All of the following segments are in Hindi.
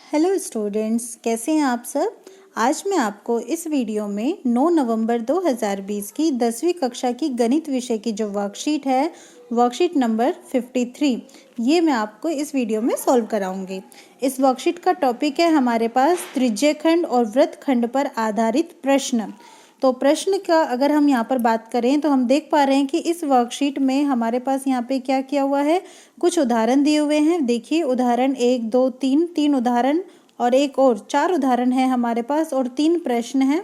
हेलो स्टूडेंट्स, कैसे हैं आप सब। आज मैं आपको इस वीडियो में 9 नवंबर 2020 की 10वीं कक्षा की गणित विषय की जो वर्कशीट है, वर्कशीट नंबर 53, ये मैं आपको इस वीडियो में सॉल्व कराऊंगी। इस वर्कशीट का टॉपिक है हमारे पास त्रिज्यखंड और वृत्तखंड पर आधारित प्रश्न। तो प्रश्न का अगर हम यहाँ पर बात करें तो हम देख पा रहे हैं कि इस वर्कशीट में हमारे पास यहाँ पे क्या किया हुआ है, कुछ उदाहरण दिए हुए हैं। देखिए उदाहरण 1, 2, 3 उदाहरण और एक और 4 उदाहरण है हमारे पास और 3 प्रश्न हैं।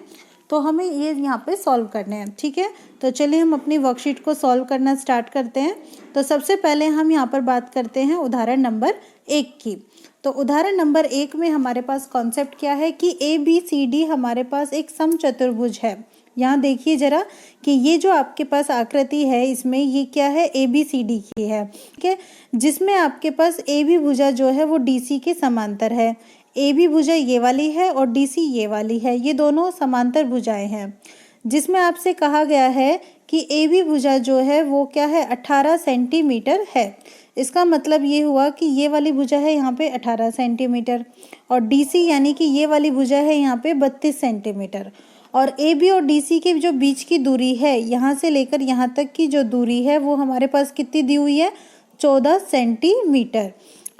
तो हमें ये यहाँ पे सॉल्व करने हैं, ठीक है। तो चलिए हम अपनी वर्कशीट को सॉल्व करना स्टार्ट करते हैं। तो सबसे पहले हम यहाँ पर बात करते हैं उदाहरण नंबर 1 की। तो उदाहरण नंबर 1 में हमारे पास कॉन्सेप्ट क्या है कि ABCD हमारे पास एक समचतुर्भुज है। यहाँ देखिए जरा कि ये जो आपके पास आकृति है इसमें ये क्या है, ABCD की है, ठीक है। जिसमें आपके पास AB भुजा जो है वो DC के समांतर है। AB भुजा ये वाली है और DC ये वाली है, ये दोनों समांतर भुजाएं हैं। जिसमें आपसे कहा गया है कि AB भुजा जो है वो क्या है, 18 सेंटीमीटर है। इसका मतलब ये हुआ कि ये वाली भुजा है यहाँ पे 18 सेंटीमीटर और DC यानी कि ये वाली भुजा है यहाँ पे 32 सेंटीमीटर। और AB और DC के जो बीच की दूरी है, यहाँ से लेकर यहाँ तक की जो दूरी है वो हमारे पास कितनी दी हुई है, 14 सेंटीमीटर।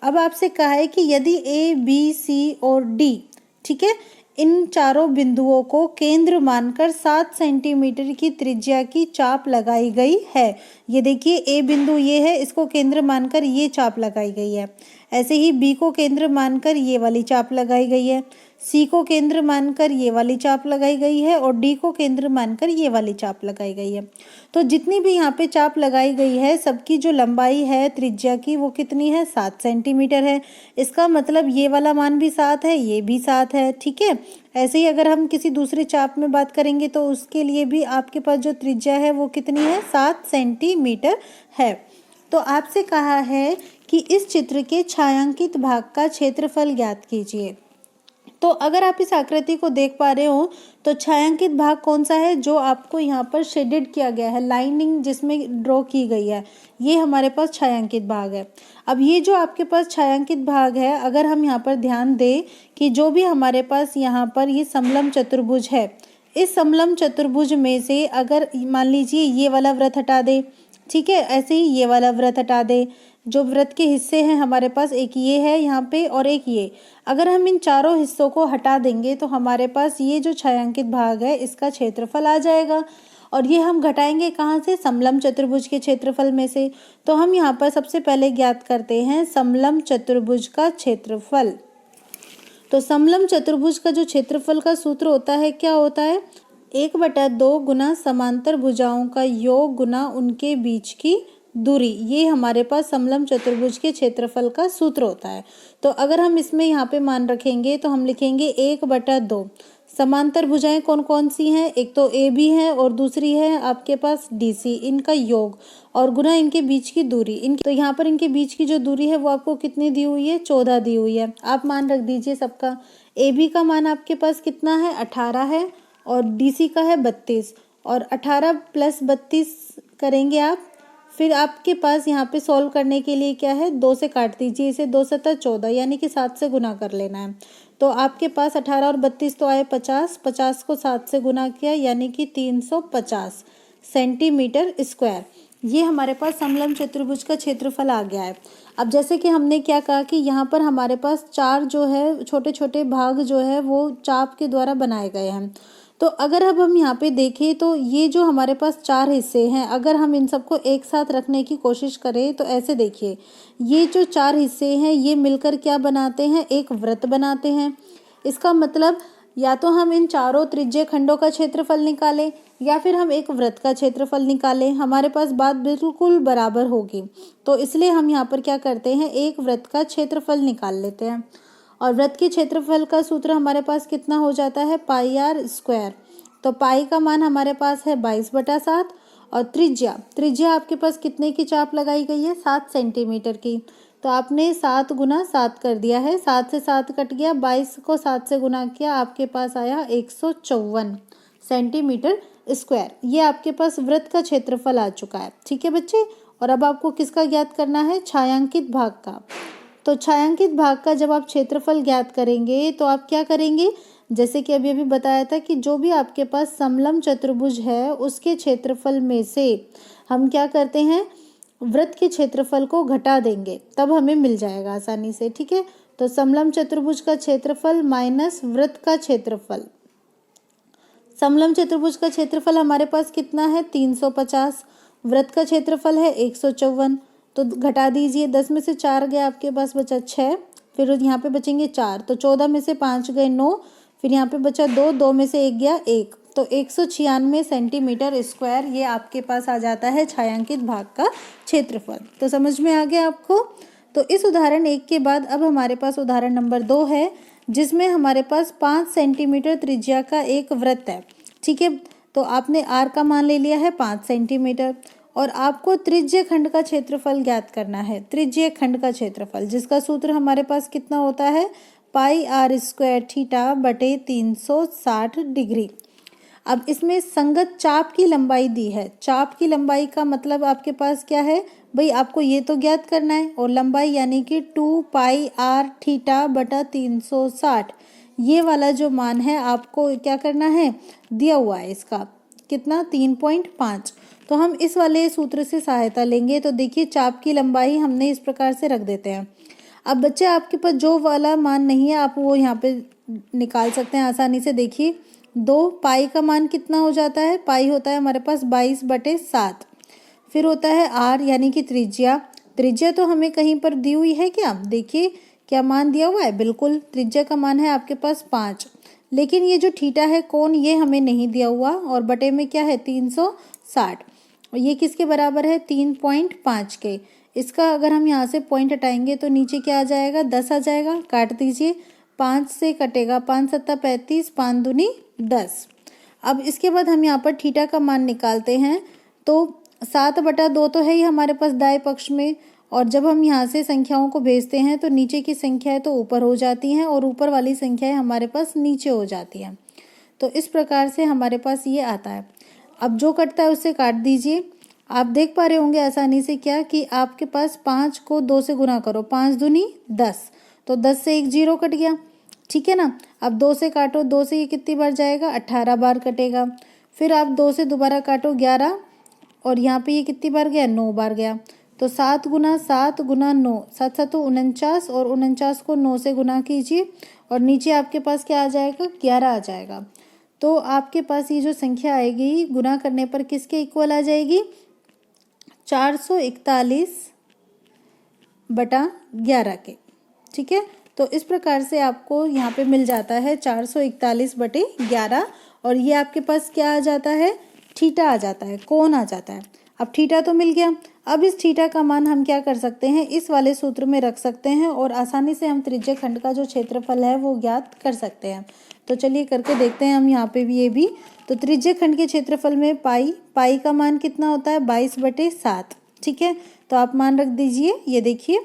अब आपसे कहा है कि यदि A, B, C और D, ठीक है, इन चारों बिंदुओं को केंद्र मानकर 7 सेंटीमीटर की त्रिज्या की चाप लगाई गई है। ये देखिए A बिंदु ये है, इसको केंद्र मानकर ये चाप लगाई गई है। ऐसे ही B को केंद्र मानकर ये वाली चाप लगाई गई है, C को केंद्र मानकर ये वाली चाप लगाई गई है और D को केंद्र मानकर ये वाली चाप लगाई गई है। तो जितनी भी यहाँ पे चाप लगाई गई है सबकी जो लंबाई है त्रिज्या की वो कितनी है, 7 सेंटीमीटर है। इसका मतलब ये वाला मान भी 7 है, ये भी 7 है, ठीक है। ऐसे ही अगर हम किसी दूसरे चाप में बात करेंगे तो उसके लिए भी आपके पास जो त्रिज्या है वो कितनी है, 7 सेंटीमीटर है। तो आपसे कहा है कि इस चित्र के छायांकित भाग का क्षेत्रफल ज्ञात कीजिए। तो अगर आप इस आकृति को देख पा रहे हो तो छायांकित भाग कौन सा है, जो आपको यहाँ पर शेडेड किया गया है, लाइनिंग जिसमें ड्रॉ की गई है, ये हमारे पास छायांकित भाग है। अब ये जो आपके पास छायांकित भाग है, अगर हम यहाँ पर ध्यान दें कि जो भी हमारे पास यहाँ पर ये समलम चतुर्भुज है, इस समलम चतुर्भुज में से अगर मान लीजिए ये वाला वृत्त हटा दे, ठीक है, ऐसे ही ये वाला वृत्त हटा दे, जो वृत्त के हिस्से हैं हमारे पास एक ये है यहाँ पे और एक ये, अगर हम इन चारों हिस्सों को हटा देंगे तो हमारे पास ये जो छायांकित भाग है इसका क्षेत्रफल आ जाएगा। और ये हम घटाएंगे कहाँ से, समलम चतुर्भुज के क्षेत्रफल में से। तो हम यहाँ पर सबसे पहले ज्ञात करते हैं समलम चतुर्भुज का क्षेत्रफल। तो समलम चतुर्भुज का जो क्षेत्रफल का सूत्र होता है, क्या होता है, 1/2 गुना समांतर भुजाओं का योग गुना उनके बीच की दूरी। ये हमारे पास समलम चतुर्भुज के क्षेत्रफल का सूत्र होता है। तो अगर हम इसमें यहाँ पे मान रखेंगे तो हम लिखेंगे 1/2 समांतर भुजाएं कौन कौन सी हैं, एक तो AB है और दूसरी है आपके पास DC, इनका योग और गुना इनके बीच की दूरी। तो यहाँ पर इनके बीच की जो दूरी है वो आपको कितनी दी हुई है, 14 दी हुई है। आप मान रख दीजिए सबका। AB का मान आपके पास कितना है, 18 है और DC का है 32 और 18 + 32 करेंगे आप। फिर आपके पास यहाँ पे सॉल्व करने के लिए क्या है, 2 से काट दीजिए इसे, 2 × 14 यानी कि 7 से गुना कर लेना है। तो आपके पास 18 और 32 तो आए 50, 50 को 7 से गुना किया यानी कि 350 सेंटीमीटर स्क्वायर। ये हमारे पास समलम चतुर्भुज का क्षेत्रफल आ गया है। अब जैसे कि हमने क्या कहा कि यहाँ पर हमारे पास 4 जो है छोटे छोटे भाग जो है वो चाप के द्वारा बनाए गए हैं। तो अगर अब हम यहाँ पे देखें तो ये जो हमारे पास 4 हिस्से हैं, अगर हम इन सबको एक साथ रखने की कोशिश करें तो ऐसे देखिए, ये जो 4 हिस्से हैं ये मिलकर क्या बनाते हैं, एक वृत्त बनाते हैं। इसका मतलब या तो हम इन चारों त्रिज्य खंडों का क्षेत्रफल निकालें या फिर हम एक वृत्त का क्षेत्रफल निकालें, हमारे पास बात बिल्कुल बराबर होगी। तो इसलिए हम यहाँ पर क्या करते हैं, एक वृत्त का क्षेत्रफल निकाल लेते हैं। और वृत्त के क्षेत्रफल का सूत्र हमारे पास कितना हो जाता है, πr²। तो पाई का मान हमारे पास है 22/7 और त्रिज्या आपके पास कितने की चाप लगाई गई है, 7 सेंटीमीटर की। तो आपने 7 × 7 कर दिया है, 7 से 7 कट गया, 22 को 7 से गुना किया, आपके पास आया 154 सेंटीमीटर स्क्वायर। ये आपके पास वृत्त का क्षेत्रफल आ चुका है, ठीक है बच्चे। और अब आपको किसका ज्ञात करना है, छायांकित भाग का। तो छायांकित भाग का जब आप क्षेत्रफल ज्ञात करेंगे तो आप क्या करेंगे, जैसे कि अभी बताया था कि जो भी आपके पास समलंब चतुर्भुज है उसके क्षेत्रफल में से हम क्या करते हैं, वृत्त के क्षेत्रफल को घटा देंगे, तब हमें मिल जाएगा आसानी से। ठीक है, तो समलंब चतुर्भुज का क्षेत्रफल माइनस वृत्त का क्षेत्रफल। समलंब चतुर्भुज का क्षेत्रफल हमारे पास कितना है 350, वृत्त का क्षेत्रफल है 154, तो घटा दीजिए, 10 में से 4 गया, आपके पास बचा 6, फिर यहाँ पे बचेंगे 4, तो 14 में से 5 गए 9, फिर यहाँ पे बचा 2, 2 में से 1 गया 1, तो 196 सेंटीमीटर स्क्वायर ये आपके पास आ जाता है छायांकित भाग का क्षेत्रफल। तो समझ में आ गया आपको। तो इस उदाहरण 1 के बाद अब हमारे पास उदाहरण नंबर 2 है, जिसमें हमारे पास 5 सेंटीमीटर त्रिज्या का एक वृत्त है। ठीक है, तो आपने आर का मान ले लिया है 5 सेंटीमीटर और आपको त्रिज्य खंड का क्षेत्रफल ज्ञात करना है। त्रिज्य खंड का क्षेत्रफल जिसका सूत्र हमारे पास कितना होता है, पाई आर स्क्वायर थीटा बटे 360 डिग्री। अब इसमें संगत चाप की लंबाई दी है। चाप की लंबाई का मतलब आपके पास क्या है भाई, आपको ये तो ज्ञात करना है, और लंबाई यानी कि 2 पाई आर थीटा बटा 360, ये वाला जो मान है आपको क्या करना है, दिया हुआ है इसका कितना 3.5। तो हम इस वाले सूत्र से सहायता लेंगे। तो देखिए चाप की लंबाई हमने इस प्रकार से रख देते हैं। अब बच्चे आपके पास जो वाला मान नहीं है आप वो यहाँ पे निकाल सकते हैं आसानी से। देखिए 2 पाई का मान कितना हो जाता है, पाई होता है हमारे पास 22/7, फिर होता है आर यानी कि त्रिज्या। त्रिज्या तो हमें कहीं पर दी हुई है क्या, देखिए क्या मान दिया हुआ है, बिल्कुल त्रिज्या का मान है आपके पास 5, लेकिन ये जो थीटा है कोण ये हमें नहीं दिया हुआ, और बटे में क्या है 360, और ये किसके बराबर है 3.5 के। इसका अगर हम यहाँ से पॉइंट हटाएंगे तो नीचे क्या आ जाएगा 10 आ जाएगा, काट दीजिए, 5 से कटेगा, 5 सत्ता 35, 5 दूनी 10। अब इसके बाद हम यहाँ पर थीटा का मान निकालते हैं, तो 7/2 तो है ही हमारे पास दाएं पक्ष में, और जब हम यहाँ से संख्याओं को भेजते हैं तो नीचे की संख्याएं तो ऊपर हो जाती हैं और ऊपर वाली संख्याएं हमारे पास नीचे हो जाती हैं। तो इस प्रकार से हमारे पास ये आता है। अब जो कटता है उससे काट दीजिए। आप देख पा रहे होंगे आसानी से क्या कि आपके पास 5 को 2 से गुना करो, 5 दूनी 10, तो 10 से 1 0 कट गया। ठीक है ना, अब 2 से काटो, 2 से ये कितनी बार जाएगा 18 बार कटेगा। फिर आप 2 से दोबारा काटो 11, और यहाँ पे ये कितनी बार गया 9 बार गया। तो 7 गुना 7 गुना 9, 7 7 49, और 49 को 9 से गुना कीजिए और नीचे आपके पास क्या आ जाएगा 11 आ जाएगा। तो आपके पास ये जो संख्या आएगी गुना करने पर किसके इक्वल आ जाएगी 441/11 के। ठीक है, तो इस प्रकार से आपको यहाँ पे मिल जाता है 441/11, और ये आपके पास क्या आ जाता है थीटा आ जाता है, कोण आ जाता है। अब थीटा तो मिल गया। अब इस थीटा का मान हम क्या कर सकते हैं, इस वाले सूत्र में रख सकते हैं और आसानी से हम त्रिज्य खंड का जो क्षेत्रफल है वो ज्ञात कर सकते हैं। तो चलिए करके देखते हैं हम यहाँ पे भी ये भी। तो त्रिज्य खंड के क्षेत्रफल में पाई का मान कितना होता है 22/7। ठीक है, तो आप मान रख दीजिए। ये देखिए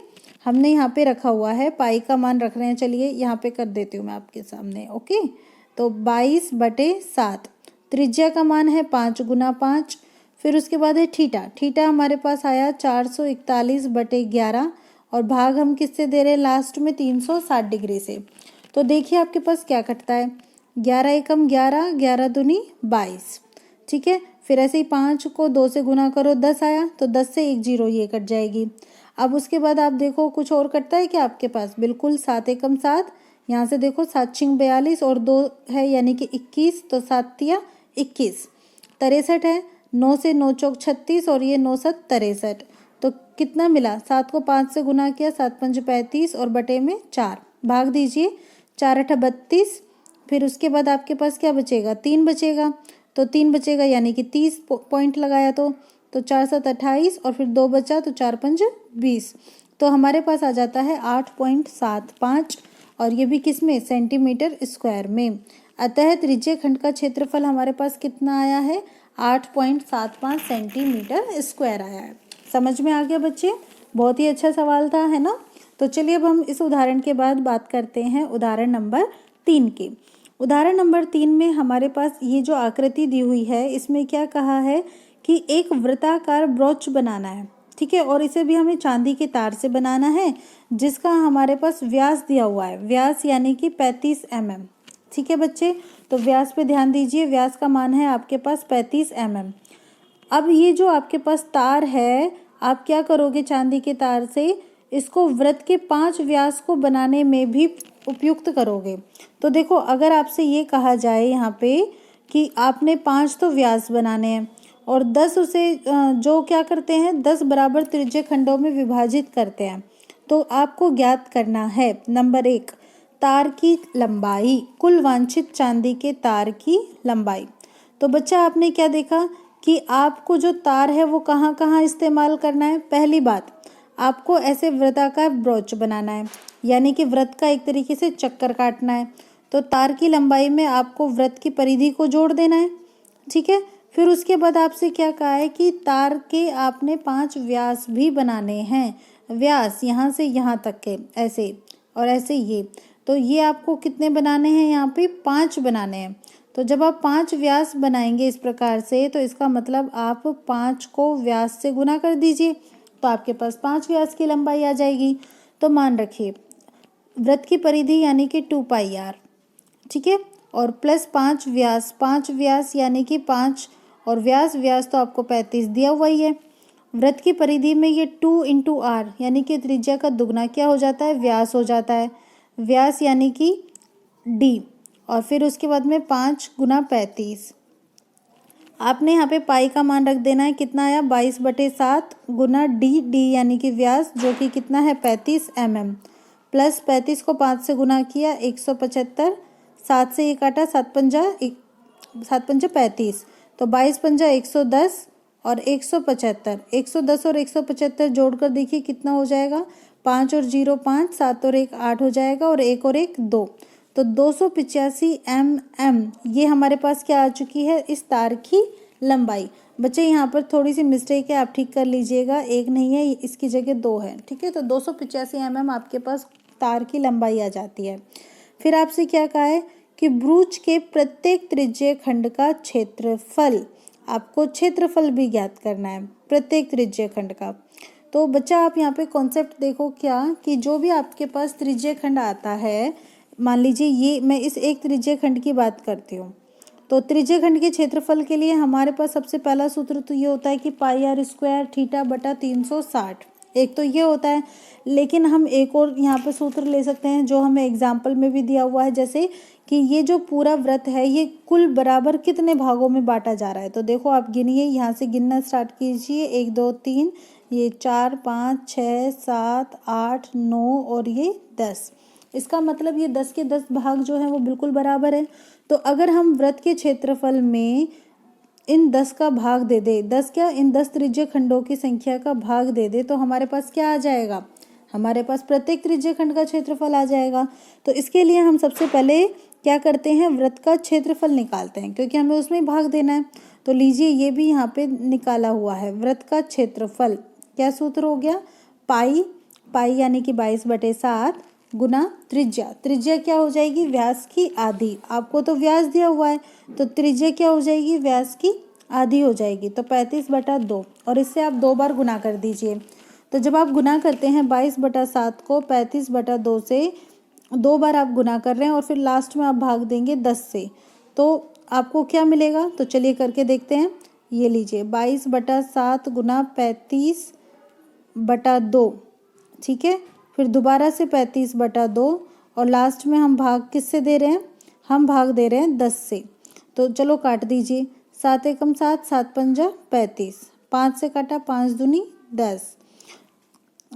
हमने यहाँ पे रखा हुआ है, पाई का मान रख रहे हैं। चलिए यहाँ पे कर देती हूँ मैं आपके सामने। ओके, तो 22/7, त्रिज्या का मान है 5 गुना 5। फिर उसके बाद है थीटा हमारे पास आया 441/11, और भाग हम किससे दे रहे हैं लास्ट में 360 डिग्री से। तो देखिए आपके पास क्या कटता है 11 एकम 11, 11 दूनी 22। ठीक है, फिर ऐसे ही 5 को 2 से गुना करो 10 आया, तो 10 से 1 0 ये कट जाएगी। अब उसके बाद आप देखो कुछ और कटता है क्या आपके पास, बिल्कुल 7 एकम 7, यहाँ से देखो 7 छिंग 42 और 2 है यानी कि 21, तो 7 तिया 21, 63 है, 9 से 9 चौक 36 और ये 9 7 63, तो कितना मिला 7 को 5 से गुना किया, 7 5 35 और बटे में 4, भाग दीजिए, 4 8 32। फिर उसके बाद आपके पास क्या बचेगा 3 बचेगा, तो 3 बचेगा यानी कि 30 पॉइंट लगाया तो 4 7 28 और फिर 2 बचा तो 4 5 20, तो हमारे पास आ जाता है 8.75, और ये भी किस में सेंटीमीटर स्क्वायर में। अतः त्रिज्य खंड का क्षेत्रफल हमारे पास कितना आया है 8.75 सेंटीमीटर स्क्वायर आया है। समझ में आ गया बच्चे, बहुत ही अच्छा सवाल था, है ना। तो चलिए अब हम इस उदाहरण के बाद बात करते हैं उदाहरण नंबर 3 की। उदाहरण नंबर 3 में हमारे पास ये जो आकृति दी हुई है इसमें क्या कहा है कि एक वृत्ताकार ब्रोच बनाना है। ठीक है। और इसे भी हमें चांदी के तार से बनाना है, जिसका हमारे पास व्यास दिया हुआ है, व्यास यानी कि 35 mm। ठीक है बच्चे, तो व्यास पे ध्यान दीजिए, व्यास का मान है आपके पास 35 mm। अब ये जो आपके पास तार है, आप क्या करोगे चांदी के तार से, इसको वृत्त के 5 व्यास को बनाने में भी उपयुक्त करोगे। तो देखो, अगर आपसे ये कहा जाए यहाँ पे कि आपने 5 तो व्यास बनाने हैं और 10 उसे जो क्या करते हैं, 10 बराबर त्रिज्य खंडों में विभाजित करते हैं, तो आपको ज्ञात करना है नंबर 1 तार की लंबाई, कुल वांछित चांदी के तार की लंबाई। तो बच्चा आपने क्या देखा कि आपको जो तार है वो कहाँ कहाँ इस्तेमाल करना है। पहली बात, आपको ऐसे वृत्ताकार ब्रोच बनाना है, यानी कि वृत्त का एक तरीके से चक्कर काटना है। तो तार की लंबाई में आपको वृत्त की परिधि को जोड़ देना है, ठीक है। फिर उसके बाद आपसे क्या कहा है कि तार के आपने 5 व्यास भी बनाने हैं, व्यास यहाँ से यहाँ तक के, ऐसे और ऐसे ये। तो ये आपको कितने बनाने हैं, यहाँ पे 5 बनाने हैं। तो जब आप 5 व्यास बनाएंगे इस प्रकार से, तो इसका मतलब आप 5 को व्यास से गुना कर दीजिए, तो आपके पास 5 व्यास की लंबाई आ जाएगी। तो मान रखिए वृत्त की परिधि यानी कि 2πr, ठीक है, और प्लस 5 व्यास यानी कि 5 और व्यास तो आपको 35 दिया हुआ ही है। वृत्त की परिधि में ये 2 × r यानी कि त्रिज्या का दुगना क्या हो जाता है, व्यास हो जाता है, व्यास यानी कि d, और फिर उसके बाद में 5 × 35। आपने यहाँ पे पाई का मान रख देना है, कितना आया 22/7 गुना d यानी कि व्यास, जो कि कितना है 35 mm, प्लस 35 को 5 से गुना किया 175, 7 से ये काटा 7 पंजा 35, तो 22 पंजा 110 और 175, 110 और 175 जोड़कर देखिए कितना हो जाएगा, 5 और 0 5, 7 और 1 8 हो जाएगा, और 1 और 1 2, तो 285 mm ये हमारे पास क्या आ चुकी है, इस तार की लंबाई। बच्चे यहाँ पर थोड़ी सी मिस्टेक है, आप ठीक कर लीजिएगा, 1 नहीं है, इसकी जगह 2 है, ठीक है। तो 285 mm आपके पास तार की लंबाई आ जाती है। फिर आपसे क्या कहा है कि ब्रूच के प्रत्येक त्रिज्य खंड का क्षेत्रफल, आपको क्षेत्रफल भी ज्ञात करना है प्रत्येक त्रिज्य खंड का। तो बच्चा आप यहाँ पे कॉन्सेप्ट देखो क्या, कि जो भी आपके पास त्रिज्य खंड आता है, मान लीजिए ये मैं इस एक त्रिज्य खंड की बात करती हूँ, तो त्रिज्य खंड के क्षेत्रफल के लिए हमारे पास सबसे पहला सूत्र तो ये होता है कि πr² θ/360, एक तो ये होता है। लेकिन हम एक और यहाँ पे सूत्र ले सकते हैं जो हमें एग्जाम्पल में भी दिया हुआ है, जैसे कि ये जो पूरा व्रत है ये कुल बराबर कितने भागों में बांटा जा रहा है। तो देखो आप गिनिए, यहाँ से गिनना स्टार्ट कीजिए, 1 2 3, ये 4 5 6 7 8 9 और ये 10। इसका मतलब ये 10 के 10 भाग जो हैं वो बिल्कुल बराबर है। तो अगर हम व्रत के क्षेत्रफल में इन 10 का भाग दे दे, 10 क्या, इन 10 त्रिज्य खंडों की संख्या का भाग दे दे, तो हमारे पास क्या आ जाएगा, हमारे पास प्रत्येक त्रिज्य खंड का क्षेत्रफल आ जाएगा। तो इसके लिए हम सबसे पहले क्या करते हैं, व्रत का क्षेत्रफल निकालते हैं, क्योंकि हमें उसमें भाग देना है। तो लीजिए ये भी यहाँ पे निकाला हुआ है, व्रत का क्षेत्रफल, क्या सूत्र हो गया, पाई यानी कि 22/7 गुना त्रिज्या क्या हो जाएगी, व्यास की आधी। आपको तो व्यास दिया हुआ है, तो त्रिज्या क्या हो जाएगी, व्यास की आधी हो जाएगी, तो 35/2, और इससे आप 2 बार गुना कर दीजिए। तो जब आप गुना करते हैं 22/7 को 35/2 से 2 बार आप गुना कर रहे हैं, और फिर लास्ट में आप भाग देंगे 10 से, तो आपको क्या मिलेगा, तो चलिए करके देखते हैं। ये लीजिए 22/7 गुना 35/2, ठीक है। फिर दोबारा से 35/2, और लास्ट में हम भाग किससे दे रहे हैं, हम भाग दे रहे हैं 10 से। तो चलो काट दीजिए, 7 एकम 7, 7 पंजा 35, 5 से काटा 5 दूनी 10,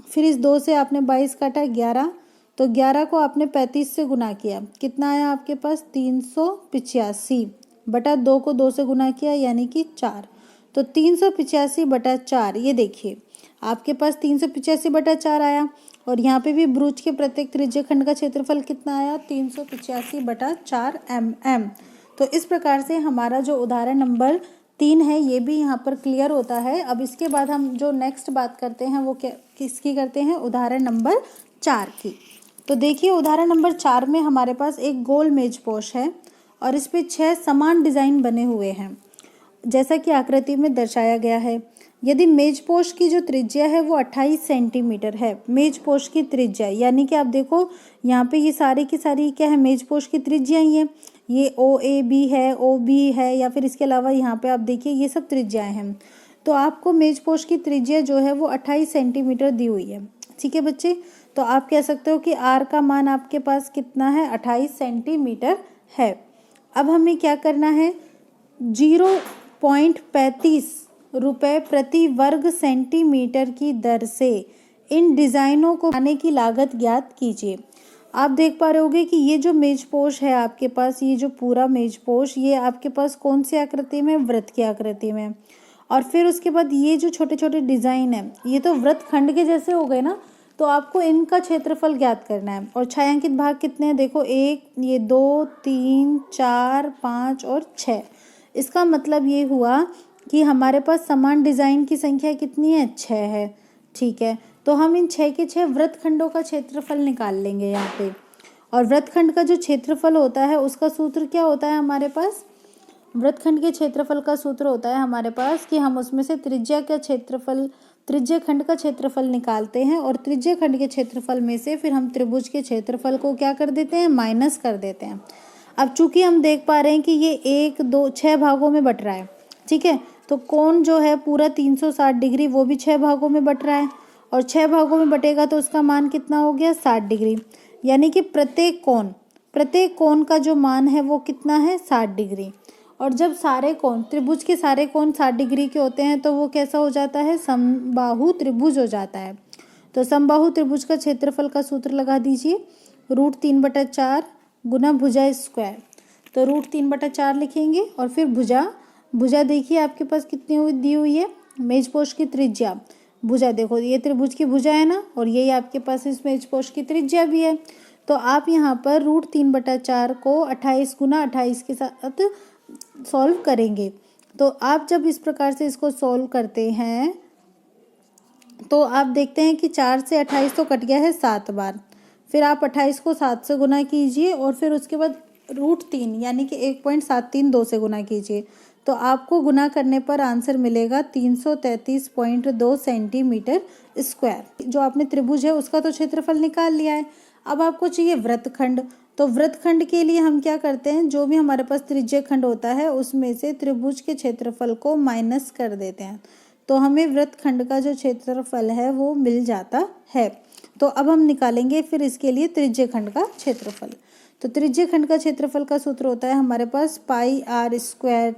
फिर इस 2 से आपने 22 काटा 11, तो 11 को आपने 35 से गुना किया, कितना आया आपके पास 385/2 को 2 से गुना किया यानी कि 4, तो 385/4, ये देखिए आपके पास 385/4 आया। और यहाँ पे भी ब्रूच के प्रत्येक त्रिज्य खंड का क्षेत्रफल कितना आया, 385/4 mm। तो इस प्रकार से हमारा जो उदाहरण नंबर 3 है ये भी यहाँ पर क्लियर होता है। अब इसके बाद हम जो नेक्स्ट बात करते हैं वो क्या, किसकी करते हैं, उदाहरण नंबर 4 की। तो देखिए उदाहरण नंबर 4 में हमारे पास एक गोल मेजपोश है और इस पे 6 समान डिज़ाइन बने हुए हैं, जैसा कि आकृति में दर्शाया गया है। यदि मेज पोस्ट की जो त्रिज्या है वो 28 सेंटीमीटर है, मेज पोस्ट की त्रिज्या, यानी कि आप देखो यहाँ पे ये सारी की सारी क्या है, मेज पोस्ट की त्रिज्या ही है। ये OAB है, OB है, या फिर इसके अलावा यहाँ पे आप देखिए ये सब त्रिज्याएं हैं। तो आपको मेज पोस्ट की त्रिज्या जो है वो 28 सेंटीमीटर दी हुई है। ठीक है बच्चे, तो आप कह सकते हो कि R का मान आपके पास कितना है, 28 सेंटीमीटर है। अब हमें क्या करना है, 0.35 रुपये प्रति वर्ग सेंटीमीटर की दर से इन डिज़ाइनों को बनाने की लागत ज्ञात कीजिए। आप देख पा रहे होगे कि ये जो मेज पोस्ट है आपके पास, ये जो पूरा मेज पोस्ट, ये आपके पास कौन सी आकृति में, वृत्त की आकृति में। और फिर उसके बाद ये जो छोटे छोटे डिज़ाइन है ये तो वृत्त खंड के जैसे हो गए ना, तो आपको इनका क्षेत्रफल ज्ञात करना है। और छायांकित भाग कितने हैं, देखो 1, ये 2, 3, 4, 5 और 6। इसका मतलब ये हुआ कि हमारे पास समान डिज़ाइन की संख्या कितनी है, 6 है। ठीक है, तो हम इन 6 के 6 वृत्तखंडों का क्षेत्रफल निकाल लेंगे यहाँ पे। और वृत्तखंड का जो क्षेत्रफल होता है उसका सूत्र क्या होता है हमारे पास, वृत्तखंड के क्षेत्रफल का सूत्र होता है हमारे पास कि हम उसमें से त्रिज्या खंड का क्षेत्रफल निकालते हैं, और त्रिज्या खंड के क्षेत्रफल में से फिर हम त्रिभुज के क्षेत्रफल को क्या कर देते हैं, माइनस कर देते हैं। अब चूंकि हम देख पा रहे हैं कि ये 1, 2, 6 भागों में बट रहा है। ठीक है, तो कोण जो है पूरा 360 डिग्री वो भी 6 भागों में बट रहा है, और 6 भागों में बटेगा तो उसका मान कितना हो गया, 60 डिग्री। यानी कि प्रत्येक कोण का जो मान है वो कितना है, 60 डिग्री। और जब सारे कोण, त्रिभुज के सारे कोण 60 डिग्री के होते हैं तो वो कैसा हो जाता है, समबाहु त्रिभुज हो जाता है। तो समबाहु त्रिभुज का क्षेत्रफल का सूत्र लगा दीजिए, √3/4 गुना भुजा स्क्वायर। तो √3/4 लिखेंगे, और फिर भुजा देखिए आपके पास कितनी दी हुई है, मेज पोस्ट की त्रिज्या। भुजा देखो ये त्रिभुज की भुजा है ना, और यही आपके पास इस मेज पोस्ट की त्रिज्या भी है। तो आप यहाँ पर √3/4 को 28 गुना 28 के साथ सॉल्व करेंगे। तो आप जब इस प्रकार से इसको सॉल्व करते हैं तो आप देखते हैं कि 4 से 28 तो कट गया है 7 बार। फिर आप 28 को 7 से गुना कीजिए, और फिर उसके बाद √3 यानी कि 1.732 से गुना कीजिए। तो आपको गुना करने पर आंसर मिलेगा 333.2 सेंटीमीटर स्क्वायर। जो आपने त्रिभुज है उसका तो क्षेत्रफल निकाल लिया है। अब आपको चाहिए वृत्तखंड। तो वृत्तखंड के लिए हम क्या करते हैं, जो भी हमारे पास त्रिज्यक खंड होता है उसमें से त्रिभुज के क्षेत्रफल को माइनस कर देते हैं, तो हमें वृत्तखंड का जो क्षेत्रफल है वो मिल जाता है। तो अब हम निकालेंगे फिर इसके लिए त्रिज्यक खंड का क्षेत्रफल। तो त्रिज्यक खंड का क्षेत्रफल का सूत्र होता है हमारे पास πr²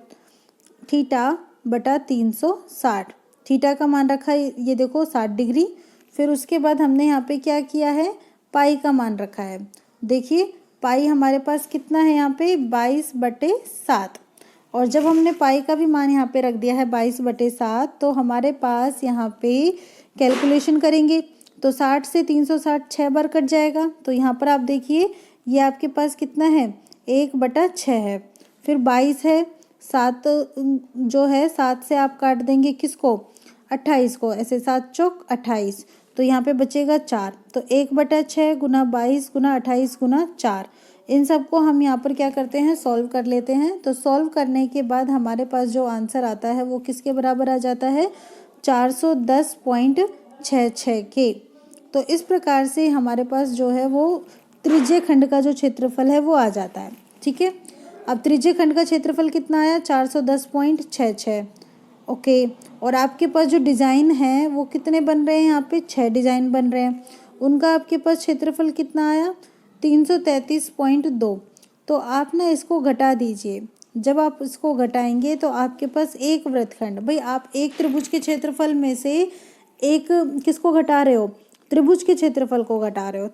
θ/360। थीटा का मान रखा है ये देखो 60 डिग्री। फिर उसके बाद हमने यहाँ पे क्या किया है, पाई का मान रखा है। देखिए पाई हमारे पास कितना है यहाँ पे, 22/7। और जब हमने पाई का भी मान यहाँ पे रख दिया है 22/7, तो हमारे पास यहाँ पे कैलकुलेशन करेंगे तो 60 से 360 6 बार कट जाएगा। तो यहाँ पर आप देखिए ये आपके पास कितना है, 1/6 है। फिर 22 है, 7 जो है 7 से आप काट देंगे किसको, 28 को, ऐसे 7 चौक 28, तो यहाँ पे बचेगा 4। तो 1/6 गुना 22 गुना 28 गुना 4, इन सबको हम यहाँ पर क्या करते हैं, सॉल्व कर लेते हैं। तो सॉल्व करने के बाद हमारे पास जो आंसर आता है वो किसके बराबर आ जाता है, 410.66 के। तो इस प्रकार से हमारे पास जो है वो त्रिज्यक खंड का जो क्षेत्रफल है वो आ जाता है। ठीक है, अब त्रिज्यक खंड का क्षेत्रफल कितना आया, 410.66। ओके, और आपके पास जो डिज़ाइन है वो कितने बन रहे हैं, यहाँ पे 6 डिज़ाइन बन रहे हैं, उनका आपके पास क्षेत्रफल कितना आया, 333.2। तो आप ना इसको घटा दीजिए। जब आप इसको घटाएंगे तो आपके पास एक वृत्तखंड, भाई आप एक त्रिभुज के क्षेत्रफल में से एक किसको घटा रहे हो, त्रिभुज के क्षेत्रफल को घटा रहे हो,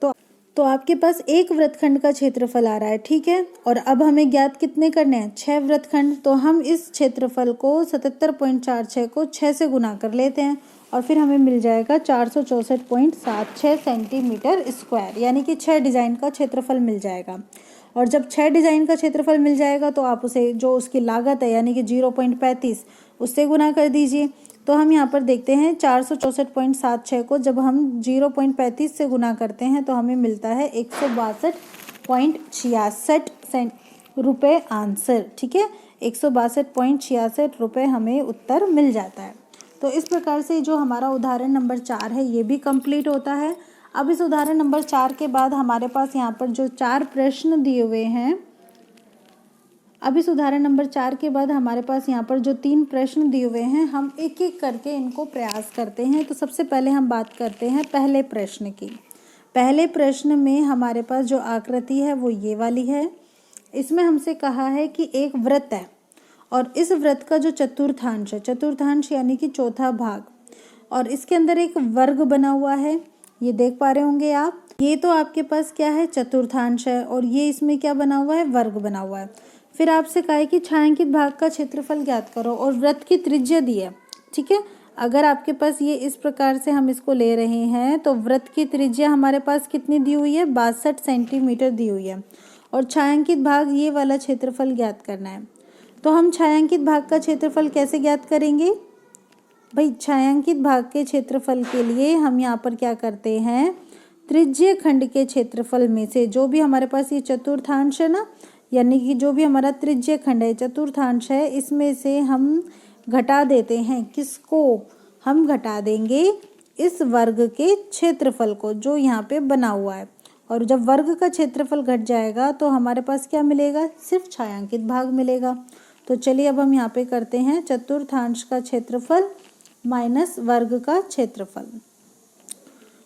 तो आपके पास एक वृत्तखंड का क्षेत्रफल आ रहा है। ठीक है, और अब हमें ज्ञात कितने करने हैं, 6 वृत्तखंड। तो हम इस क्षेत्रफल को 77.46 को 6 से गुना कर लेते हैं, और फिर हमें मिल जाएगा 464.76 सेंटीमीटर स्क्वायर, यानी कि 6 डिज़ाइन का क्षेत्रफल मिल जाएगा। और जब 6 डिज़ाइन का क्षेत्रफल मिल जाएगा तो आप उसे जो उसकी लागत है यानी कि 0.35 उससे गुना कर दीजिए। तो हम यहाँ पर देखते हैं 464.76 को जब हम 0.35 से गुना करते हैं तो हमें मिलता है 162.66 रुपये आंसर। ठीक है, 162.66 रुपये हमें उत्तर मिल जाता है। तो इस प्रकार से जो हमारा उदाहरण नंबर 4 है ये भी कंप्लीट होता है। अब इस उदाहरण नंबर 4 के बाद हमारे पास यहाँ पर जो 4 प्रश्न दिए हुए हैं, अब इस उदाहरण नंबर 4 के बाद हमारे पास यहाँ पर जो 3 प्रश्न दिए हुए हैं, हम एक एक करके इनको प्रयास करते हैं। तो सबसे पहले हम बात करते हैं पहले प्रश्न की। पहले प्रश्न में हमारे पास जो आकृति है वो ये वाली है। इसमें हमसे कहा है कि एक वृत्त है और इस वृत्त का जो चतुर्थांश है, चतुर्थांश यानी कि चौथा भाग, और इसके अंदर एक वर्ग बना हुआ है, ये देख पा रहे होंगे आप। ये तो आपके पास क्या है, चतुर्थांश है, और ये इसमें क्या बना हुआ है, वर्ग बना हुआ है। फिर आपसे कहा है कि छायांकित भाग का क्षेत्रफल ज्ञात करो और वृत्त की त्रिज्या दी है। ठीक है, अगर आपके पास ये इस प्रकार से हम इसको ले रहे हैं तो वृत्त की त्रिज्या हमारे पास कितनी दी हुई है, 62 सेंटीमीटर दी हुई है, और छायांकित भाग ये वाला क्षेत्रफल ज्ञात करना है। तो हम छायांकित भाग का क्षेत्रफल कैसे ज्ञात करेंगे भाई? छायांकित भाग के क्षेत्रफल के लिए हम यहाँ पर क्या करते हैं, त्रिज्यीय खंड के क्षेत्रफल में से जो भी हमारे पास ये चतुर्थांश है ना, यानी कि जो भी हमारा त्रिज्यीय खंड है, चतुर्थांश है, इसमें से हम घटा देते हैं। किसको? हम घटा देंगे इस वर्ग के क्षेत्रफल को जो यहाँ पे बना हुआ है, और जब वर्ग का क्षेत्रफल घट जाएगा तो हमारे पास क्या मिलेगा, सिर्फ छायांकित भाग मिलेगा। तो चलिए अब हम यहाँ पे करते हैं चतुर्थांश का क्षेत्रफल माइनस वर्ग का क्षेत्रफल।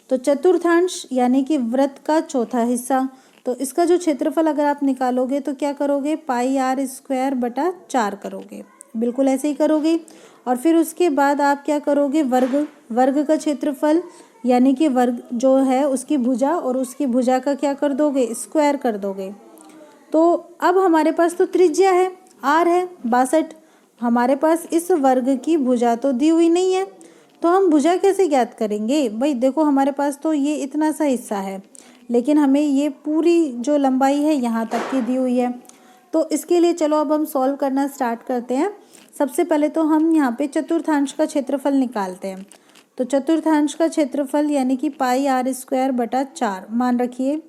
तो चतुर्थांश यानी कि वृत्त का चौथा हिस्सा, तो इसका जो क्षेत्रफल अगर आप निकालोगे तो क्या करोगे, पाई आर स्क्वायर बटा 4 करोगे, बिल्कुल ऐसे ही करोगे। और फिर उसके बाद आप क्या करोगे, वर्ग का क्षेत्रफल यानी कि वर्ग जो है उसकी भुजा, और उसकी भुजा का क्या कर दोगे, स्क्वायर कर दोगे। तो अब हमारे पास तो त्रिज्या है, आर है 62, हमारे पास इस वर्ग की भुजा तो दी हुई नहीं है, तो हम भुजा कैसे ज्ञात करेंगे भाई? देखो हमारे पास तो ये इतना सा हिस्सा है, लेकिन हमें ये पूरी जो लंबाई है यहाँ तक की दी हुई है। तो इसके लिए चलो अब हम सॉल्व करना स्टार्ट करते हैं। सबसे पहले तो हम यहाँ पे चतुर्थांश का क्षेत्रफल निकालते हैं। तो चतुर्थांश का क्षेत्रफल यानी कि पाई आर स्क्वायर बटा 4, मान रखिए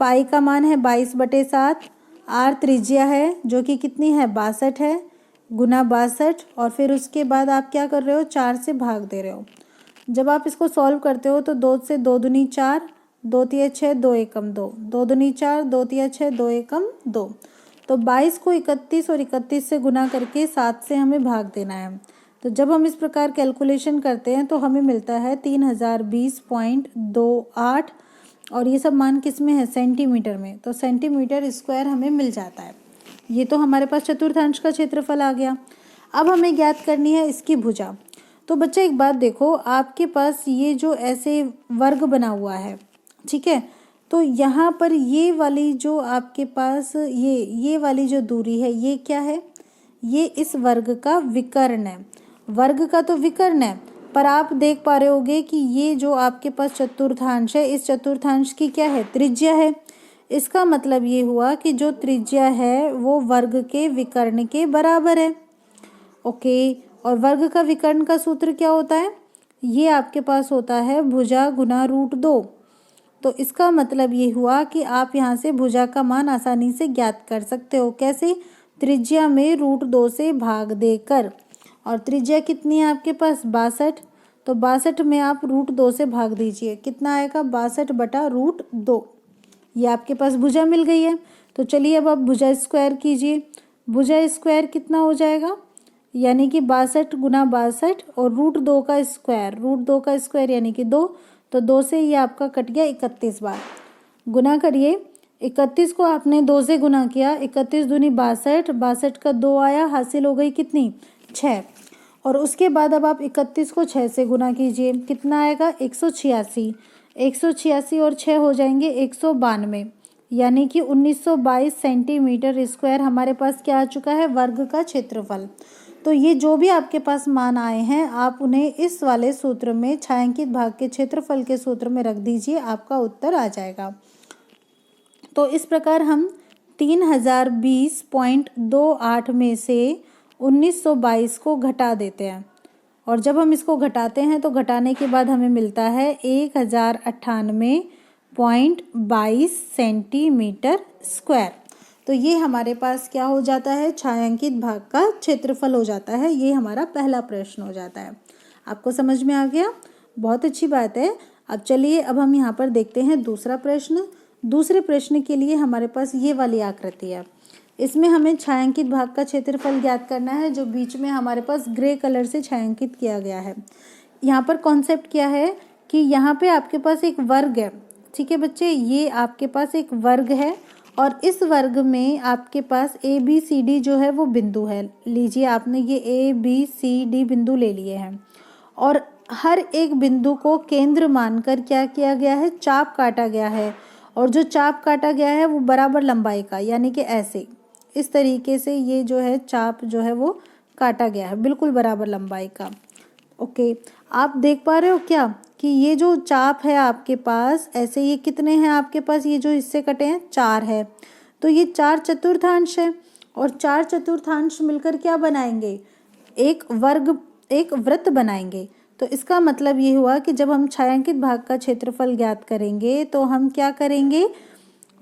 पाई का मान है 22/7, आर त्रिज्या है जो कि कितनी है, 62 है, गुना 62, और फिर उसके बाद आप क्या कर रहे हो, 4 से भाग दे रहे हो। जब आप इसको सॉल्व करते हो तो 2 से 2 दूनी 4, 2 तिया 6, 2 एकम 2, 2 दूनी 4, 2 तिया 6, 2 एकम 2। तो 22 को 31 और 31 से गुना करके 7 से हमें भाग देना है। तो जब हम इस प्रकार कैलकुलेशन करते हैं तो हमें मिलता है 3020.28, और ये सब मान किस में है, सेंटीमीटर में। तो सेंटीमीटर स्क्वायर हमें मिल जाता है। ये तो हमारे पास चतुर्थांश का क्षेत्रफल आ गया। अब हमें ज्ञात करनी है इसकी भुजा। तो बच्चा एक बात देखो, आपके पास ये जो ऐसे वर्ग बना हुआ है, ठीक है, तो यहाँ पर ये वाली जो आपके पास ये वाली जो दूरी है ये क्या है, ये इस वर्ग का विकर्ण है। वर्ग का तो विकर्ण है, पर आप देख पा रहे होगे कि ये जो आपके पास चतुर्थांश है, इस चतुर्थांश की क्या है, त्रिज्या है। इसका मतलब ये हुआ कि जो त्रिज्या है वो वर्ग के विकर्ण के बराबर है। ओके, और वर्ग का विकर्ण का सूत्र क्या होता है, ये आपके पास होता है भुजा गुना √2। तो इसका मतलब ये हुआ कि आप यहाँ से भुजा का मान आसानी से ज्ञात कर सकते हो। कैसे? त्रिज्या में √2 से भाग देकर, और त्रिज्या कितनी है आपके पास, 62, तो 62 में आप √2 से भाग दीजिए, कितना आएगा, 62/√2। ये आपके पास भुजा मिल गई है। तो चलिए अब आप भुजा स्क्वायर कीजिए। भुजा स्क्वायर कितना हो जाएगा, यानी कि 62 गुना 62 और √2 का स्क्वायर, √2 का स्क्वायर यानी कि 2, तो 2 से ये आपका कट गया 31 बार। गुना करिए, 31 को आपने 2 से गुना किया, 31 दूनी 62, 62 का 2 आया, हासिल हो गई कितनी, 6। और उसके बाद अब आप 31 को 6 से गुना कीजिए, कितना आएगा, 186। 186 और 6 हो जाएंगे 192, यानी कि 1922 सेंटीमीटर स्क्वायर हमारे पास क्या आ चुका है, वर्ग का क्षेत्रफल। तो ये जो भी आपके पास मान आए हैं आप उन्हें इस वाले सूत्र में, छायांकित भाग के क्षेत्रफल के सूत्र में रख दीजिए, आपका उत्तर आ जाएगा। तो इस प्रकार हम 3020.28 में से 1922 को घटा देते हैं, और जब हम इसको घटाते हैं तो घटाने के बाद हमें मिलता है 1098.22 सेंटीमीटर स्क्वायर। तो ये हमारे पास क्या हो जाता है, छायांकित भाग का क्षेत्रफल हो जाता है। ये हमारा पहला प्रश्न हो जाता है। आपको समझ में आ गया, बहुत अच्छी बात है। अब चलिए अब हम यहाँ पर देखते हैं दूसरा प्रश्न। दूसरे प्रश्न के लिए हमारे पास ये वाली आकृति है। इसमें हमें छायांकित भाग का क्षेत्रफल ज्ञात करना है, जो बीच में हमारे पास ग्रे कलर से छायांकित किया गया है। यहाँ पर कॉन्सेप्ट क्या है कि यहाँ पे आपके पास एक वर्ग है, ठीक है बच्चे, ये आपके पास एक वर्ग है और इस वर्ग में आपके पास ए बी सी डी जो है वो बिंदु है। लीजिए आपने ये ए बी सी डी बिंदु ले लिए हैं और हर एक बिंदु को केंद्र मानकर क्या किया गया है, चाप काटा गया है। और जो चाप काटा गया है वो बराबर लंबाई का, यानी कि ऐसे इस तरीके से ये जो है चाप जो है वो काटा गया है, बिल्कुल बराबर लंबाई का। ओके, आप देख पा रहे हो क्या कि ये जो चाप है आपके पास, ऐसे ये कितने हैं आपके पास, ये जो हिस्से कटे हैं 4 है। तो ये 4 चतुर्थांश है और 4 चतुर्थांश मिलकर क्या बनाएंगे, एक वर्ग, एक वृत्त बनाएंगे। तो इसका मतलब ये हुआ कि जब हम छायांकित भाग का क्षेत्रफल ज्ञात करेंगे तो हम क्या करेंगे,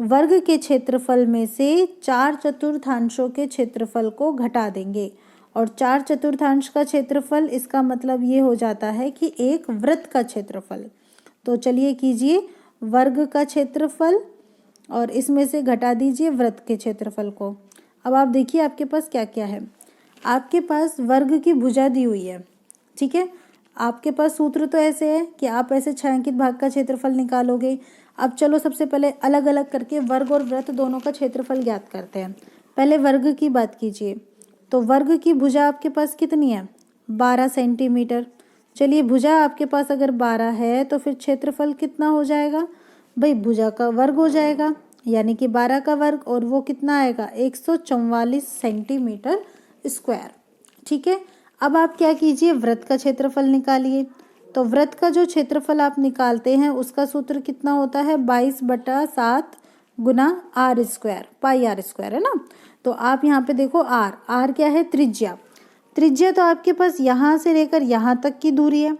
वर्ग के क्षेत्रफल में से 4 चतुर्थांशों के क्षेत्रफल को घटा देंगे। और 4 चतुर्थांश का क्षेत्रफल, इसका मतलब ये हो जाता है कि एक वृत्त का क्षेत्रफल। तो चलिए कीजिए वर्ग का क्षेत्रफल और इसमें से घटा दीजिए वृत्त के क्षेत्रफल को। अब आप देखिए आपके पास क्या क्या है। आपके पास वर्ग की भुजा दी हुई है, ठीक है। आपके पास सूत्र तो ऐसे है कि आप ऐसे छायांकित भाग का क्षेत्रफल निकालोगे। अब चलो सबसे पहले अलग अलग करके वर्ग और वृत्त दोनों का क्षेत्रफल ज्ञात करते हैं। पहले वर्ग की बात कीजिए, तो वर्ग की भुजा आपके पास कितनी है, 12 सेंटीमीटर। चलिए भुजा आपके पास अगर 12 है तो फिर क्षेत्रफल कितना हो जाएगा भाई, भुजा का वर्ग हो जाएगा, यानी कि 12 का वर्ग, और वो कितना आएगा 144 सेंटीमीटर स्क्वायर, ठीक है। अब आप क्या कीजिए, वृत्त का क्षेत्रफल निकालिए। तो वृत्त का जो क्षेत्रफल आप निकालते हैं उसका सूत्र कितना होता है, 22/7 गुना R square, pi R square, है ना। तो आप यहाँ पे देखो आर, आर क्या है, त्रिज्या। त्रिज्या तो आपके पास यहाँ से लेकर यहाँ तक की दूरी है।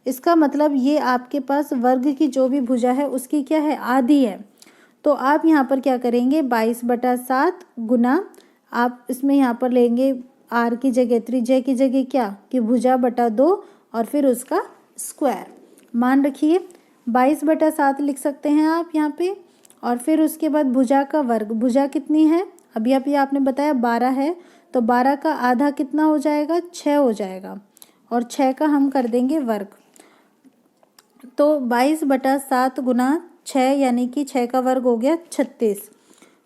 इसका मतलब ये आपके पास वर्ग की जो भी भुजा है उसकी क्या है, आधी है। तो आप यहाँ पर क्या करेंगे, 22/7 गुना, आप इसमें यहाँ पर लेंगे आर की जगह, त्रिज्या की जगह क्या कि भुजा बटा 2 और फिर उसका स्क्वायर। मान रखिए 22/7 लिख सकते हैं आप यहाँ पे। और फिर उसके बाद भुजा का वर्ग, भुजा कितनी है, अभी आपने बताया 12 है, तो 12 का आधा कितना हो जाएगा, 6 हो जाएगा, और 6 का हम कर देंगे वर्ग। तो 22/7 गुना 6, यानी कि 6 का वर्ग हो गया 36।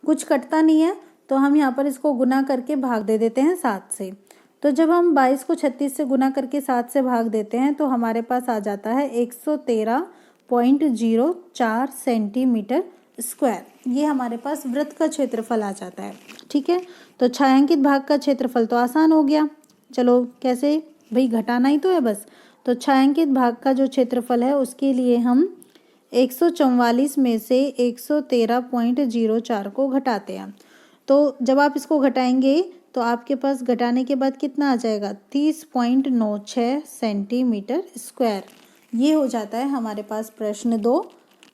कुछ कटता नहीं है तो हम यहाँ पर इसको गुना करके भाग दे देते हैं 7 से। तो जब हम 22 को 36 से गुना करके 7 से भाग देते हैं तो हमारे पास आ जाता है 113.04 सेंटीमीटर स्क्वायर। ये हमारे पास वृत्त का क्षेत्रफल आ जाता है, ठीक है। तो छायांकित भाग का क्षेत्रफल तो आसान हो गया। चलो कैसे भाई, घटाना ही तो है बस। तो छायांकित भाग का जो क्षेत्रफल है उसके लिए हम 144 में से 113.04 को घटाते हैं। तो जब आप इसको घटाएंगे तो आपके पास घटाने के बाद कितना आ जाएगा, 30.96 सेंटीमीटर स्क्वायर। ये हो जाता है हमारे पास प्रश्न 2।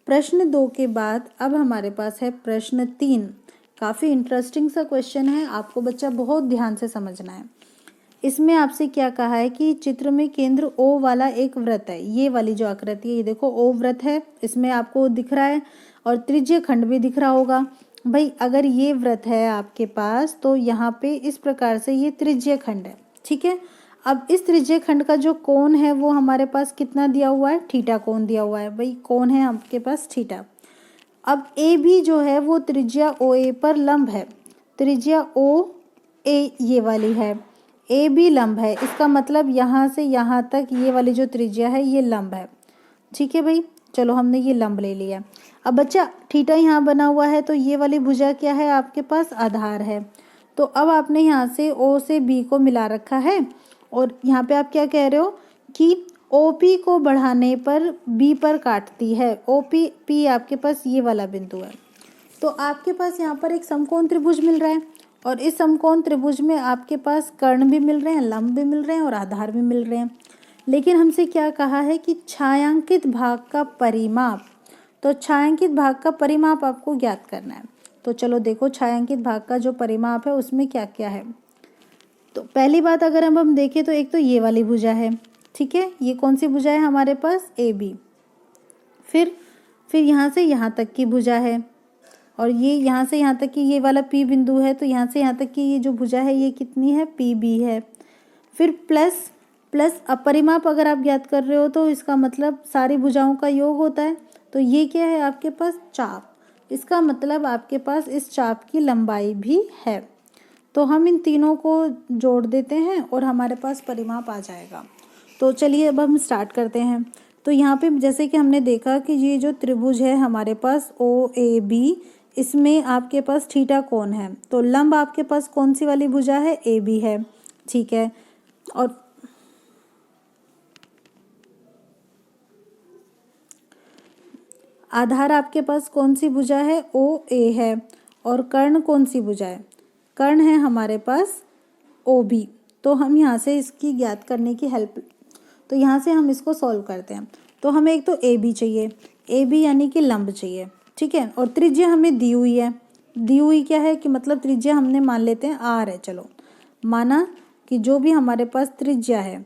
प्रश्न 2 के बाद अब हमारे पास है प्रश्न 3। काफ़ी इंटरेस्टिंग सा क्वेश्चन है, आपको बच्चा बहुत ध्यान से समझना है। इसमें आपसे क्या कहा है कि चित्र में केंद्र O वाला एक वृत्त है। ये वाली जो आकृति है, ये देखो O वृत्त है, इसमें आपको दिख रहा है, और त्रिज्य खंड भी दिख रहा होगा। भाई अगर ये वृत्त है आपके पास तो यहाँ पे इस प्रकार से ये त्रिज्य खंड है, ठीक है। अब इस त्रिज्य खंड का जो कोण है वो हमारे पास कितना दिया हुआ है, थीटा कोण दिया हुआ है। भाई कोण है आपके पास थीटा। अब ए भी जो है वो त्रिज्या ओ ए पर लंब है, त्रिज्या ओ ए ये वाली है, ए भी लंब है। इसका मतलब यहाँ से यहाँ तक ये वाली जो त्रिज्या है ये लंब है, ठीक है भाई। चलो हमने ये लंब ले लिया। अब बच्चा थीटा यहाँ बना हुआ है तो ये वाली भुजा क्या है, आपके पास आधार है। तो अब आपने यहाँ से O से B को मिला रखा है, और यहाँ पे आप क्या कह रहे हो कि OP को बढ़ाने पर B पर काटती है। OP P आपके पास ये वाला बिंदु है। तो आपके पास यहाँ पर एक समकोण त्रिभुज मिल रहा है, और इस समकोण त्रिभुज में आपके पास कर्ण भी मिल रहे हैं, लंब भी मिल रहे हैं और आधार भी मिल रहे हैं। लेकिन हमसे क्या कहा है कि छायांकित भाग का परिमाप। तो छायांकित भाग का परिमाप आपको ज्ञात करना है। तो चलो देखो छायांकित भाग का जो परिमाप है उसमें क्या क्या है। तो पहली बात अगर हम देखें तो एक तो ये वाली भुजा है, ठीक है, ये कौन सी भुजा है हमारे पास, ए बी। फिर यहाँ से यहाँ तक की भुजा है, और ये यहाँ से यहाँ तक की ये वाला पी बिंदु है, तो यहाँ से यहाँ तक की ये जो भुजा है ये कितनी है, पी बी है। फिर प्लस अब परिमाप अगर आप ज्ञात कर रहे हो तो इसका मतलब सारी भुजाओं का योग होता है। तो ये क्या है आपके पास, चाप, इसका मतलब आपके पास इस चाप की लंबाई भी है। तो हम इन तीनों को जोड़ देते हैं और हमारे पास परिमाप आ जाएगा। तो चलिए अब हम स्टार्ट करते हैं। तो यहाँ पे जैसे कि हमने देखा कि ये जो त्रिभुज है हमारे पास ओ ए बी, इसमें आपके पास थीटा कोण है, तो लंब आपके पास कौन सी वाली भुजा है, ए बी है, ठीक है। और आधार आपके पास कौन सी भुजा है, ओ ए है, और कर्ण कौन सी भुजा है, कर्ण है हमारे पास ओ बी। तो हम यहाँ से इसकी ज्ञात करने की हेल्प, तो यहाँ से हम इसको सॉल्व करते हैं। तो हमें एक तो ए बी चाहिए, ए बी यानी कि लंब चाहिए, ठीक है, और त्रिज्या हमें दी हुई है। दी हुई क्या है कि मतलब त्रिज्या हमने मान लेते हैं आर है, चलो माना कि जो भी हमारे पास त्रिज्या है,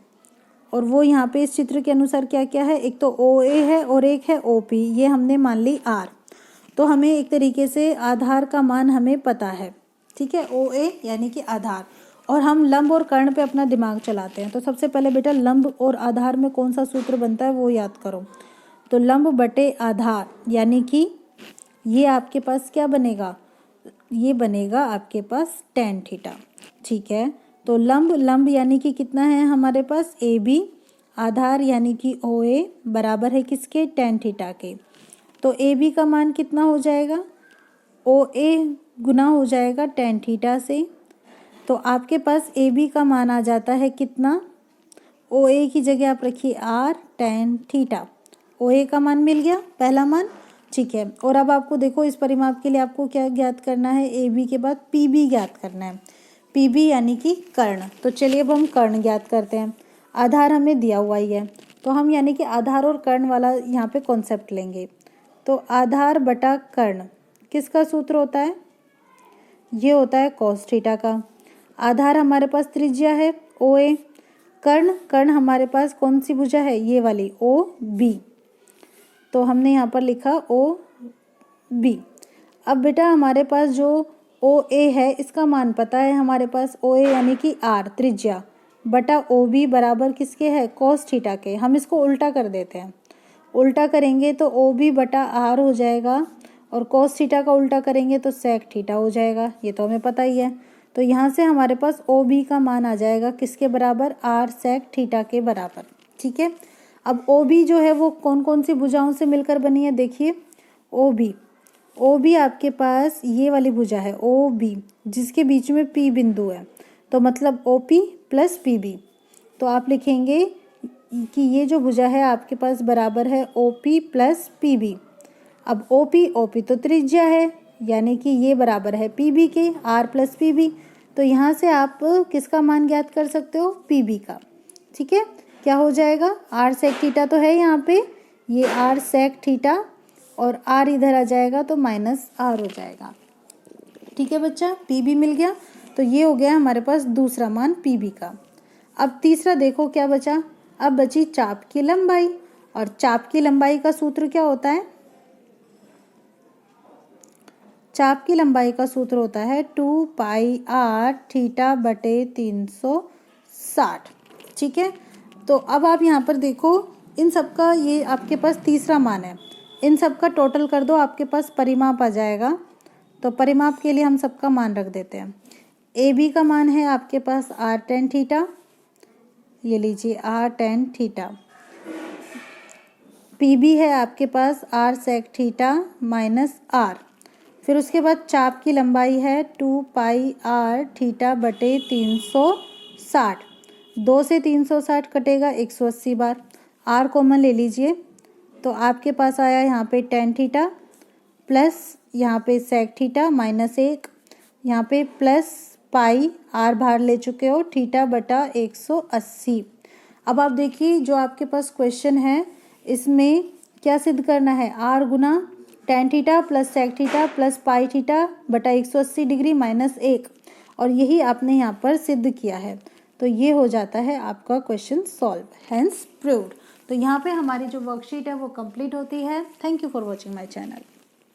और वो यहाँ पे इस चित्र के अनुसार क्या क्या है, एक तो ओ ए है और एक है ओ पी, ये हमने मान ली आर। तो हमें एक तरीके से आधार का मान हमें पता है, ठीक है, ओ ए यानी कि आधार। और हम लंब और कर्ण पे अपना दिमाग चलाते हैं। तो सबसे पहले बेटा लंब और आधार में कौन सा सूत्र बनता है वो याद करो। तो लंब बटे आधार यानी कि ये आपके पास क्या बनेगा, ये बनेगा आपके पास tan थीटा, ठीक है। तो लंब यानी कि कितना है हमारे पास, ए बी, आधार यानी कि ओ ए बराबर है किसके, tan थीटा के। तो ए बी का मान कितना हो जाएगा, ओ ए गुना हो जाएगा tan थीटा से। तो आपके पास ए बी का मान आ जाता है कितना, ओ ए की जगह आप रखिए आर tan थीटा, ओ ए का मान मिल गया पहला मान, ठीक है। और अब आपको देखो इस परिमाप के लिए आपको क्या ज्ञात करना है, ए बी के बाद पी बी ज्ञात करना है, पी बी यानी कि कर्ण। तो चलिए अब हम कर्ण ज्ञात करते हैं। आधार हमें दिया हुआ ही है, तो हम यानी कि आधार और कर्ण वाला यहाँ पे कॉन्सेप्ट लेंगे। तो आधार बटा कर्ण किसका सूत्र होता है, ये होता है कॉस थीटा का। आधार हमारे पास त्रिज्या है ओ ए, कर्ण हमारे पास कौन सी भुजा है, ये वाली ओ बी। तो हमने यहाँ पर लिखा ओ बी। अब बेटा हमारे पास जो ओ ए है इसका मान पता है हमारे पास, ओ ए यानी कि आर त्रिज्या बटा ओ बी बराबर किसके है, कॉस थीटा के। हम इसको उल्टा कर देते हैं, उल्टा करेंगे तो ओ बी बटा आर हो जाएगा, और कॉस थीटा का उल्टा करेंगे तो सेक थीटा हो जाएगा, ये तो हमें पता ही है। तो यहाँ से हमारे पास ओ बी का मान आ जाएगा किसके बराबर, आर सेक थीटा के बराबर, ठीक है। अब ओ बी जो है वो कौन कौन सी भुजाओं से मिलकर बनी है, देखिए ओ बी आपके पास ये वाली भुजा है ओ बी, जिसके बीच में पी बिंदु है, तो मतलब O P plus P B. तो आप लिखेंगे कि ये जो भुजा है आपके पास बराबर है O P plus P B. अब ओ पी तो त्रिज्या है, यानी कि ये बराबर है पी बी के, आर प्लस पी बी। तो यहाँ से आप किसका मान ज्ञात कर सकते हो, पी बी का, ठीक है। क्या हो जाएगा, आर सेक थीटा तो है यहाँ पे, ये आर सेक थीटा, और आर इधर आ जाएगा तो माइनस आर हो जाएगा, ठीक है बच्चा, पी बी मिल गया। तो ये हो गया हमारे पास दूसरा मान पी बी का। अब तीसरा देखो क्या बचा, अब बची चाप की लंबाई, और चाप की लंबाई का सूत्र क्या होता है, चाप की लंबाई का सूत्र होता है 2 पाई आर थीटा बटे 360, ठीक है। तो अब आप यहाँ पर देखो इन सब का, ये आपके पास तीसरा मान है, इन सब का टोटल कर दो, आपके पास परिमाप आ जाएगा। तो परिमाप के लिए हम सबका मान रख देते हैं। ए बी का मान है आपके पास आर tan थीटा, ये लीजिए आर tan थीटा। पी बी है आपके पास R sec theta minus R. फिर उसके बाद चाप की लंबाई है 2 पाई आर थीटा बटे 360। 2 से 360 कटेगा 180 बार, आर कॉमन ले लीजिए, तो आपके पास आया यहाँ पे tan थीटा प्लस यहाँ पे सेक थीटा माइनस 1, यहाँ पे प्लस पाई, आर बाहर ले चुके हो, थीटा बटा 180। अब आप देखिए जो आपके पास क्वेश्चन है इसमें क्या सिद्ध करना है, आर गुना tan theta plus sec theta plus pi theta बटा 180 डिग्री माइनस 1, और यही आपने यहाँ पर सिद्ध किया है। तो ये हो जाता है आपका क्वेश्चन सॉल्व, हेंस प्रूव्ड। तो यहाँ पे हमारी जो वर्कशीट है वो कंप्लीट होती है। Thank you for watching my channel.